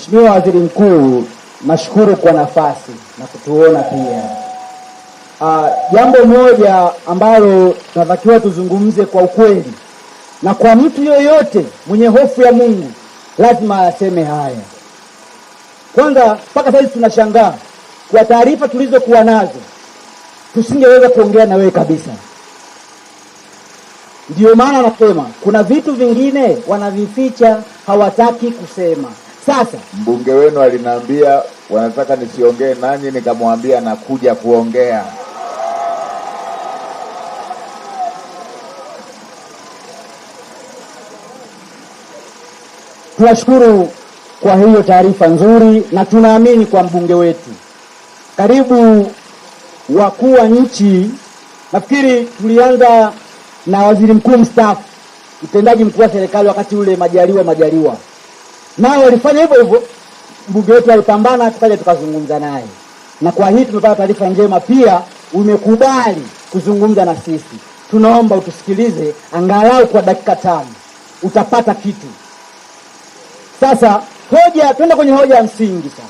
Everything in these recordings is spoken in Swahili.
Mheshimiwa Waziri Mkuu, nashukuru kwa nafasi na kutuona pia. Jambo moja ambalo tunatakiwa tuzungumze kwa ukweli, na kwa mtu yoyote mwenye hofu ya Mungu lazima aseme haya. Kwanza, mpaka sasa tunashangaa kwa taarifa tulizokuwa nazo tusingeweza kuongea na wewe kabisa. Ndio maana nasema kuna vitu vingine wanavificha, hawataki kusema. Sasa mbunge wenu aliniambia wanataka nisiongee nanyi, nikamwambia nakuja kuongea. Tunashukuru kwa hiyo taarifa nzuri na tunaamini kwa mbunge wetu. Karibu wakuu wa nchi, nafikiri tulianza na waziri mkuu mstaafu, mtendaji mkuu wa serikali wakati ule Majaliwa. Nao walifanya hivyo hivyo, mbunge wetu alipambana, tukaja tukazungumza naye. Na kwa hii tumepata taarifa njema pia, umekubali kuzungumza na sisi. Tunaomba utusikilize angalau kwa dakika 5. Utapata kitu. Sasa twende kwenye hoja ya msingi sasa.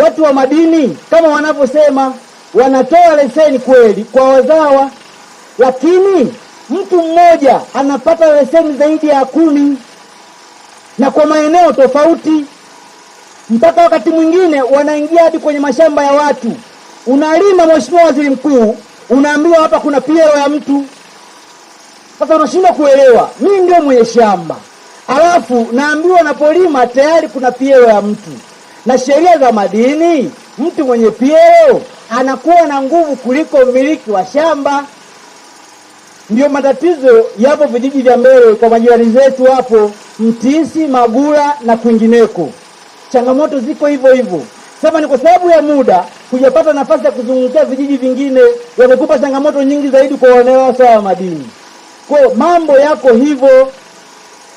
Watu wa madini kama wanavyosema wanatoa leseni kweli kwa wazawa, lakini mtu mmoja anapata leseni zaidi ya 10 na kwa maeneo tofauti. Mpaka wakati mwingine wanaingia hadi kwenye mashamba ya watu. Unalima, Mheshimiwa Waziri Mkuu, unaambiwa hapa kuna piero ya mtu. Sasa unashindwa kuelewa, mimi ndio mwenye shamba, alafu naambiwa napolima tayari kuna piero ya mtu. Na sheria za madini, mtu mwenye piero anakuwa na nguvu kuliko mmiliki wa shamba. Ndio matatizo yapo vijiji vya mbele kwa majirani zetu hapo Mtisi, Magula na kwingineko. Changamoto ziko hivyo hivyo. Sasa ni kwa sababu ya muda kujapata nafasi ya kuzungumzia vijiji vingine, wamekupa changamoto nyingi zaidi kwa wanaosawa wa madini. Kwa mambo yako hivyo,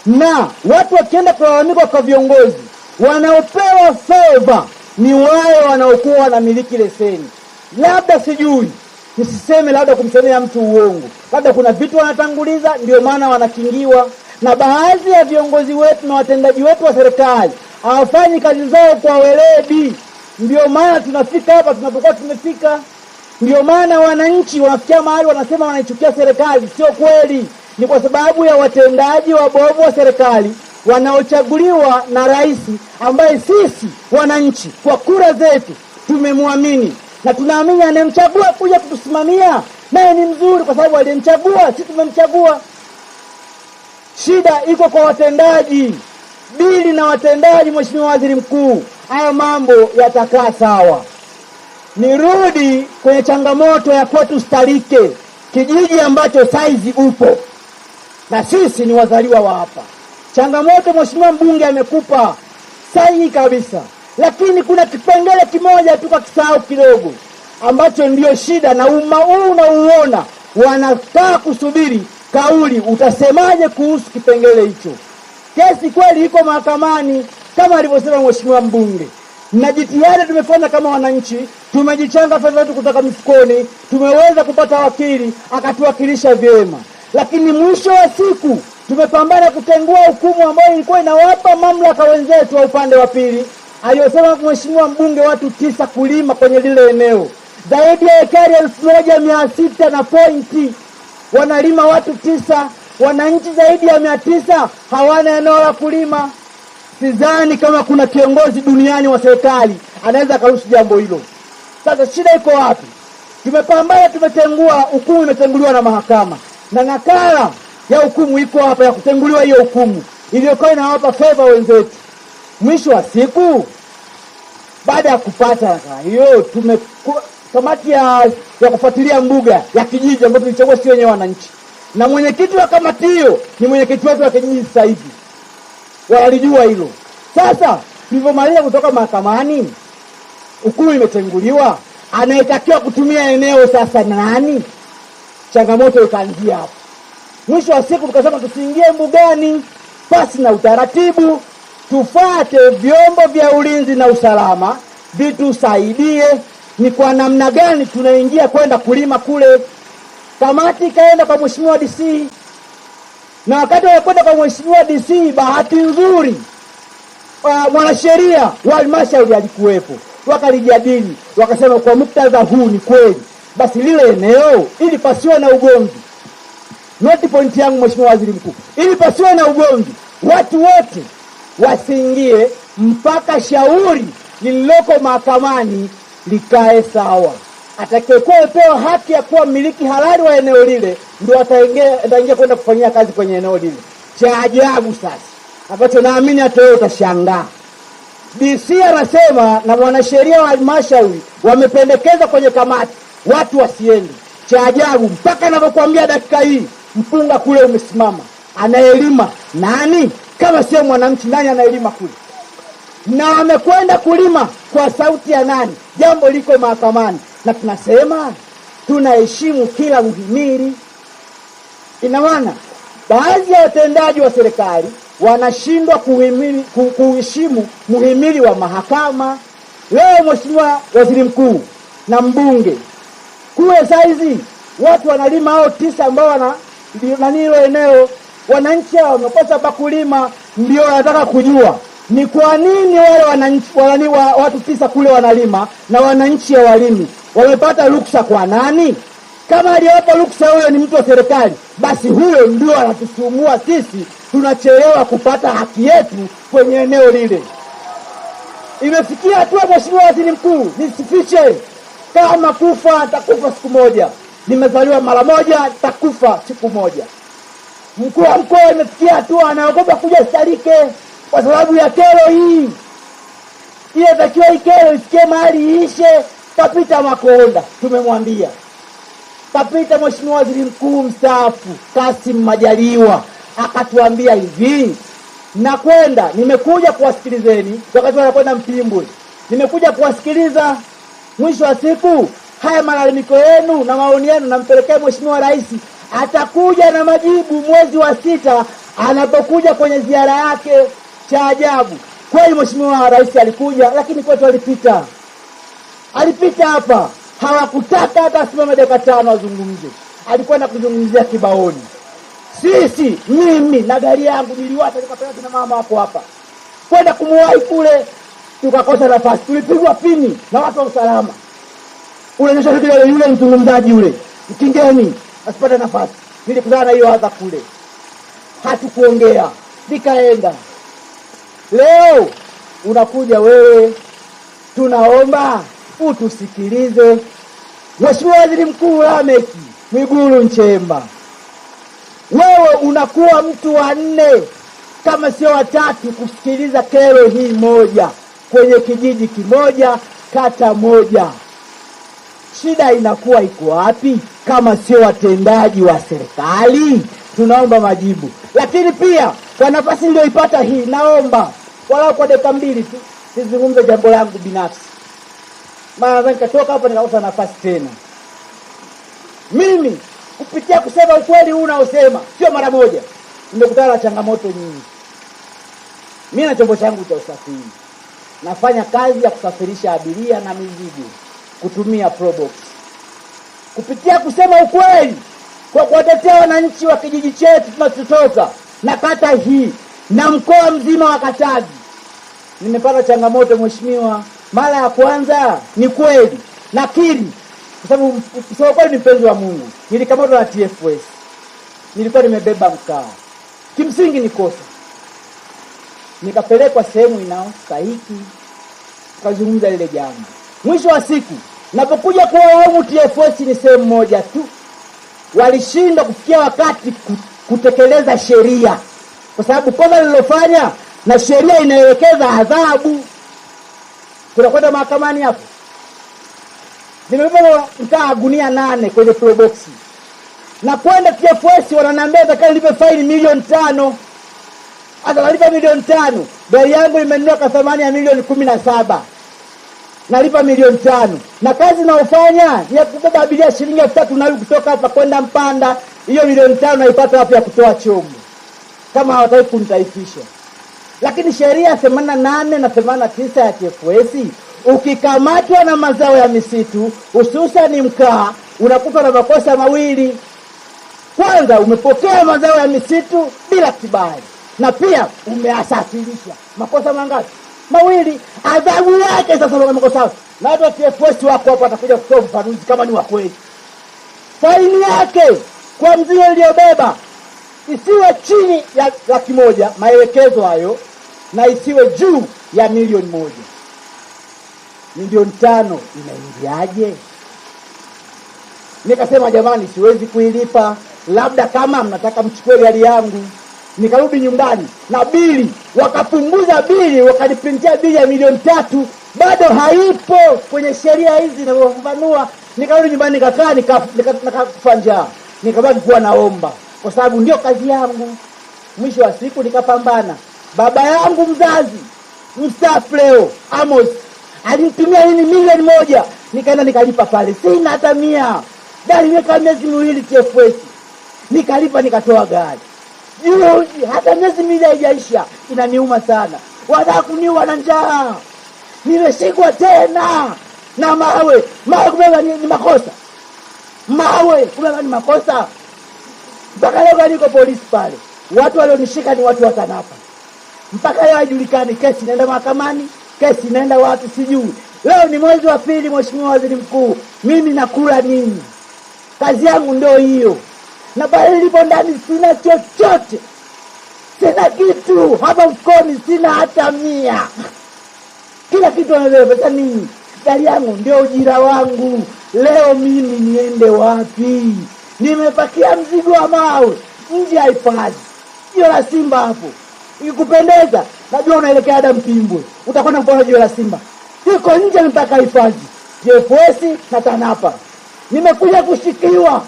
na watu wakienda kulalamika kwa viongozi, wanaopewa favor ni wale wanaokuwa wanamiliki leseni. Labda sijui, nisiseme labda kumsemea mtu uongo, labda kuna vitu wanatanguliza ndio maana wanakingiwa. Na baadhi ya viongozi wetu na watendaji wetu wa serikali hawafanyi kazi zao kwa weledi. Ndio maana tunafika hapa tunapokuwa tumefika. Ndio maana wananchi wanafikia mahali wanasema wanaichukia serikali. Sio kweli. Ni kwa sababu ya watendaji wabovu wa serikali wanaochaguliwa na rais, ambaye sisi wananchi kwa kura zetu tumemwamini, na tunaamini anemchagua kuja kutusimamia naye ni mzuri kwa sababu aliyemchagua, sisi tumemchagua. Shida iko kwa watendaji. Bili na watendaji, Mheshimiwa Waziri Mkuu, haya mambo yatakaa sawa. Nirudi kwenye changamoto ya kwetu Starike, kijiji ambacho saizi upo na sisi ni wazaliwa wa hapa. Changamoto Mheshimiwa mbunge amekupa sahihi kabisa, lakini kuna kipengele kimoja tu kakisahau kidogo, ambacho ndio shida, na unauona wanataka kusubiri kauli. Utasemaje kuhusu kipengele hicho? Kesi kweli iko mahakamani kama alivyosema Mheshimiwa mbunge, na jitihada tumefanya kama wananchi, tumejichanga fedha zetu kutoka mifukoni, tumeweza kupata wakili akatuwakilisha vyema, lakini mwisho wa siku tumepambana kutengua hukumu ambayo ilikuwa inawapa mamlaka wenzetu wa upande wa pili. Aliyosema Mheshimiwa mbunge watu 9 kulima kwenye lile eneo, zaidi ya ekari 1600 na pointi, wanalima watu 9, wananchi zaidi ya 900 hawana eneo la kulima. Sidhani kama kuna kiongozi duniani wa serikali anaweza karuhusu jambo hilo. Sasa shida iko wapi? Tumepambana, tumetengua, hukumu imetenguliwa na mahakama, na nakala ya hukumu iko hapa ya kutenguliwa hiyo hukumu iliyokuwa inawapa favor wenzetu. Mwisho wa siku, baada ya kupata hiyo, kamati ya kufuatilia mbuga ya kijiji ambayo tulichagua sio wenyewe wananchi, na mwenyekiti wa kamati hiyo ni mwenyekiti wetu wa kijiji sasa hivi, walijua hilo. Sasa tulivyomaliza kutoka mahakamani, hukumu imetenguliwa, anayetakiwa kutumia eneo sasa nani? Changamoto ikaanzia hapo. Mwisho wa siku tukasema tusiingie mbugani pasi na utaratibu, tufuate vyombo vya ulinzi na usalama vitusaidie ni kwa namna gani tunaingia kwenda kulima kule. Kamati kaenda kwa Mheshimiwa DC, na wakati wanakwenda kwa Mheshimiwa DC, bahati nzuri mwanasheria wa halmashauri alikuwepo, wakalijadili, wakasema kwa muktadha huu ni kweli, basi lile eneo ili pasiwe na ugomvi. Noti point yangu Mheshimiwa Waziri Mkuu, ili pasiwe na ugomvi, watu wote wasiingie mpaka shauri lililoko mahakamani likae sawa. Atakayekuwa amepewa haki ya kuwa mmiliki halali wa eneo lile ndio ataingia kwenda kufanyia kazi kwenye eneo lile. Cha ajabu sasa, ambacho naamini hata wewe utashangaa, DC anasema na mwanasheria wa halmashauri wamependekeza kwenye kamati watu wasiende. Cha ajabu, mpaka ninapokuambia dakika hii, mpunga kule umesimama. Anaelima nani kama sio mwananchi? Nani anaelima kule? Na amekwenda kulima kwa sauti ya nani? Jambo liko mahakamani, na tunasema tunaheshimu kila muhimili. Ina maana baadhi ya watendaji wa serikali wanashindwa kuheshimu muhimili wa mahakama. Leo Mheshimiwa Waziri Mkuu na mbunge, kule saizi watu wanalima hao 9 ambao hilo eneo, wananchi hao wamekosa pa kulima. Ndio wanataka kujua ni kwa nini wale wananchi watu 9 kule wanalima na wananchi hawalimi. Wamepata ruksa kwa nani? Kama aliyewapa ruksa huyo ni mtu wa serikali, basi huyo ndio anatusumbua sisi, tunachelewa kupata haki yetu kwenye eneo lile. Imefikia hatua Mheshimiwa Waziri Mkuu, nisifiche, kama kufa nitakufa siku moja, nimezaliwa mara moja, nitakufa siku moja. Mkuu wa mkoa imefikia hatua anaogopa kuja Sitalike kwa sababu ya kero hii. Ile takiwa hii kero isikie mahali iishe. Kapita Makonda, tumemwambia. Kapita Mheshimiwa Waziri Mkuu mstaafu Kassim Majaliwa akatuambia hivi, nimekuja kuwasikilizeni wakati wanakwenda Mpimbwe. Nimekuja kuwasikiliza, mwisho wa siku haya malalamiko yenu na maoni yenu nampelekea Mheshimiwa Rais. Atakuja na majibu mwezi wa 6 anapokuja kwenye ziara yake. Cha ajabu, kweli Mheshimiwa Rais alikuja, lakini kwetu alipita hapa, hawakutaka hata asimame dakika 5 azungumze. Alikwenda kuzungumzia Kibaoni. Mimi na gari yangu niliwata nikapeleka na mama hapo hapa kwenda kumuwahi kule, tukakosa nafasi, tulipigwa pini na watu wa usalama. Unaonyesha yule mzungumzaji yule mkingeni asipate nafasi. Nilikutana na hiyo hadha kule, hatukuongea, nikaenda. Leo unakuja wewe, tunaomba utusikilize. Mheshimiwa Waziri Mkuu Lameck Mwigulu Nchemba, wewe unakuwa mtu wa 4 kama sio wa 3 kusikiliza kero hii moja kwenye kijiji kimoja, kata moja. Shida inakuwa iko wapi kama sio watendaji wa serikali? Tunaomba majibu. Lakini pia kwa nafasi ndio ipata hii, naomba walau kwa dakika 2 tu nizungumze jambo langu binafsi, maana nikatoka hapa nikakosa nafasi tena. Mimi kupitia kusema ukweli huu unaosema sio mara moja, nimekutana na changamoto nyingi. Mimi na chombo changu cha usafiri nafanya kazi ya kusafirisha abiria na mizigo kutumia Probox. Kupitia kusema ukweli kwa kuwatetea wananchi wa kijiji chetu tunachotoka na kata hii na mkoa mzima wa Katavi, nimepata changamoto Mheshimiwa. Mara ya kwanza ni kweli, lakini kwa sababu sio kweli, ni mpenzi wa Mungu, nilikamatwa na TFS. Nilikuwa nimebeba mkaa, kimsingi ni kosa. Nikapelekwa sehemu inayostahiki, tukazungumza lile jambo. Mwisho wa siku napokuja kuwalaumu TFS ni sehemu moja tu, walishindwa kufikia wakati kutekeleza sheria, kwa sababu kosa lilofanya na sheria inaelekeza adhabu. Tunakwenda mahakamani hapo. Nimebeba mkaa gunia 8 kwenye Probox, na kwenda TFS wananiambia nataka nilipe faini milioni 5. Hata nalipa milioni 5, gari yangu imenunua kwa thamani ya milioni 17. Nalipa milioni 5. Na kazi naofanya ni ya kubeba abiria shilingi 3,000 na kutoka hapa kwenda Mpanda. Hiyo milioni 5 naipata wapi ya kutoa chombo kama hawataki kunitaifisha? Lakini sheria 88 na 89 ya TFS, ukikamatwa na mazao ya misitu hususan mkaa, unakutwa na makosa mawili. Kwanza, umepokea mazao ya misitu bila kibali. na pia umeasafirisha. Makosa mangapi? Mawili. Adhabu yake sasa ndio makosa. Na hata TFS wako hapa atakuja kutoa ufafanuzi kama ni wa kweli. Faini yake kwa mzigo iliyobeba isiwe chini ya $100,000, maelekezo hayo, na isiwe juu ya $1,000,000. $5,000,000 inaingiaje? Nikasema jamani, siwezi kuilipa, labda kama mnataka mchukue gari yangu. Nikarudi nyumbani na bili, wakapunguza bili, wakaniprintia bili ya $3,000,000, bado haipo kwenye sheria hizi na kufafanua. Nikarudi nyumbani nikakaa nikakufa njaa, nikabaki kuwa naomba kwa sababu ndio kazi yangu. Mwisho wa siku nikapambana. Baba yangu mzazi mstaafu leo Amos alinitumia $1,000,000, nikaenda nikalipa pale, sina hata 100. Gari imekaa miezi 2 TFS, nikalipa nikatoa gari. Juzi hata miezi 2 haijaisha, inaniuma sana. Wanataka kuniua na njaa. Nimeshikwa tena na mawe kubeba ni makosa. Mawe kubeba ni makosa. Mpaka leo niko polisi pale. Watu walionishika ni watu wa TANAPA. Mpaka leo haijulikani kesi inaenda mahakamani, kesi inaenda wapi sijui. Leo ni mwezi wa 2, Mheshimiwa Waziri Mkuu. Mimi nakula nini? Kazi yangu ndio hiyo. Na pale nilipo ndani sina chochote. Sina kitu. Hapa mfukoni sina hata 100. Kila kitu anabeba pesa nini? Gari yangu ndio ujira wangu. Leo mimi niende wapi? Nimepakia mzigo wa mawe nje haifai. Jiwe la Simba hapo. Ikikupendeza, najua unaelekea hada Mpimbwe. Utakwenda kuona jiwe la Simba. Iko nje mpaka hifadhi. TFS na TANAPA. Nimekuja kushikiwa.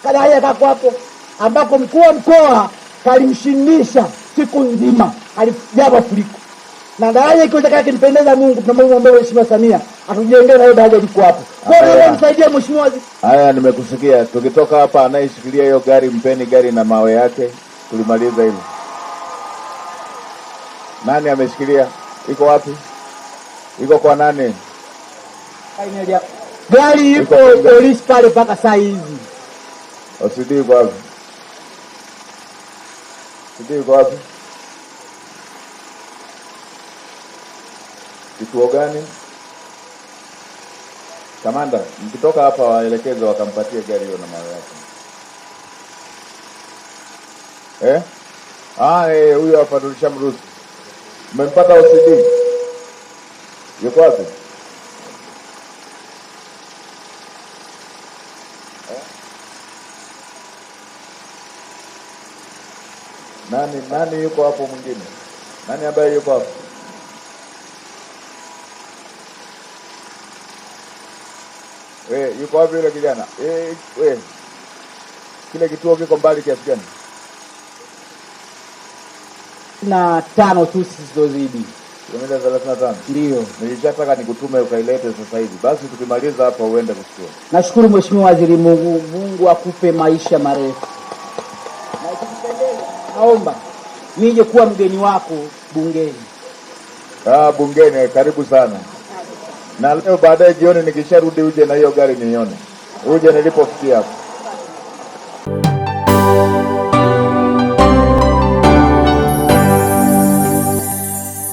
Kadaya kako hapo ambako mkuu wa mkoa kalimshindisha siku nzima. Alijaba furiko. Na daraja iko taka kimpendeza Mungu, tunamwomba Mheshimiwa Samia atujengee na hiyo daraja liko hapo. Kwa hiyo msaidie Mheshimiwa. Haya, nimekusikia. Tukitoka hapa, anayeshikilia hiyo gari mpeni gari na mawe yake. Tulimaliza hilo. Nani ameshikilia? Iko wapi? Iko kwa nani? Gari ipo polisi pale mpaka saa hizi. OCD kwa wapi? OCD kwa wapi? Kituo gani? Kamanda, mkitoka hapa waelekeze wakampatie gari hiyo na mawe yake. Huyo hapa tulishamruhusu. Mmempata OCD? Yuko wapi? Nani yuko hapo mwingine? Nani ambaye yuko hapo? Yuko wapi yule kijana? Kile kituo kiko mbali kiasi gani? Na 5 tu sizozidi. Kilomita 35. Ndio. Nilishataka nikutume ukailete sasa hivi. Basi tukimaliza hapa uende kuchukua. Nashukuru Mheshimiwa Waziri. Mungu akupe maisha marefu. Na ikipendeza, naomba nije kuwa mgeni wako bungeni. Bungeni, karibu sana. Na leo baadaye jioni nikisharudi uje na hiyo gari nione. Uje nilipofikia hapo.